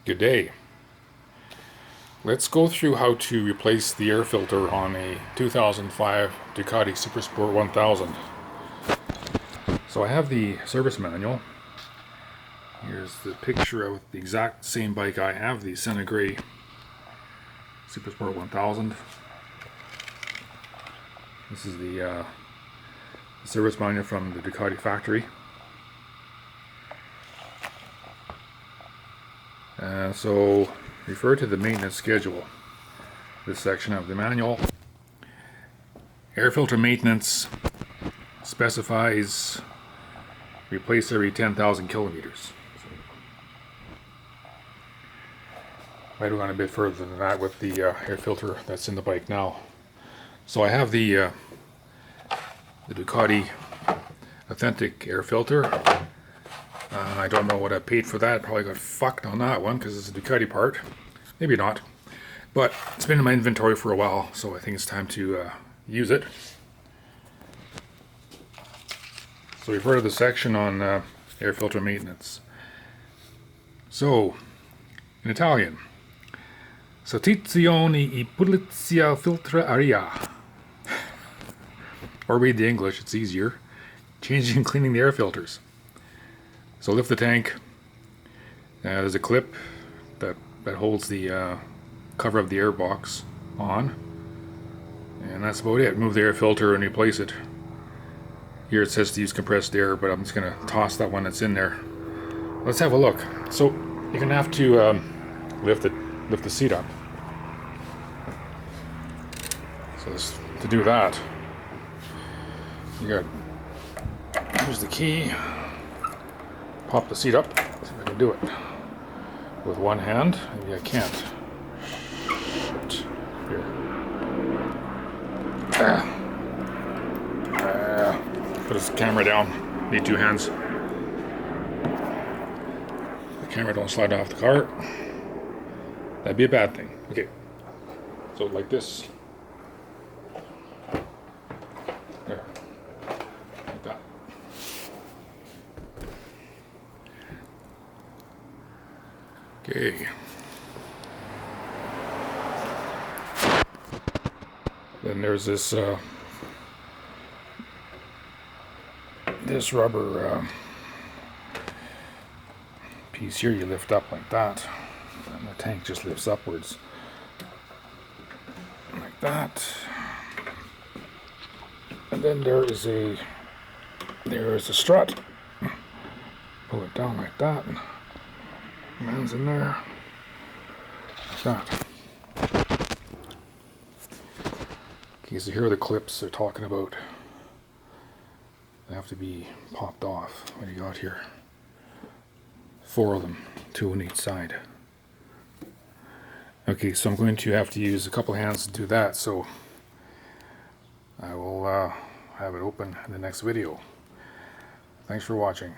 Good day. Let's go through how to replace the air filter on a 2005 Ducati SuperSport 1000. So I have the service manual. Here's the picture of the exact same bike I have, the Senna Gray SuperSport 1000. This is the service manual from the Ducati factory. So refer to the maintenance schedule, this section of the manual. Air filter maintenance specifies replace every 10,000 kilometers. Might have gone a bit further than that with the air filter that's in the bike now. So I have the Ducati authentic air filter. I don't know what I paid for that. Probably got fucked on that one because it's a Ducati part. Maybe not. But it's been in my inventory for a while, so I think it's time to use it. So refer to the section on air filter maintenance. So, in Italian, sostituzione e pulizia filtra aria. Or read the English, it's easier. Changing and cleaning the air filters. So lift the tank. There's a clip that holds the cover of the air box on. And that's about it. Move the air filter and replace it. Here it says to use compressed air, but I'm just going to toss that one that's in there. Let's have a look. So you're going to have to lift the seat up. So to do that, here's the key. Pop the seat up. See if I can do it with one hand. Maybe I can't. Shit. Here. Put this camera down. Need two hands. The camera don't slide off the car. That'd be a bad thing. Okay. So like this. There. Like that. Okay. Then there's this rubber piece here you lift up like that, and the tank just lifts upwards like that. And then there is a strut. Pull it down like that. Man's in there. Like that. Okay, so here are the clips they're talking about. They have to be popped off. What do you got here? 4 of them, 2 on each side. Okay, so I'm going to have to use a couple hands to do that, so I will have it open in the next video. Thanks for watching.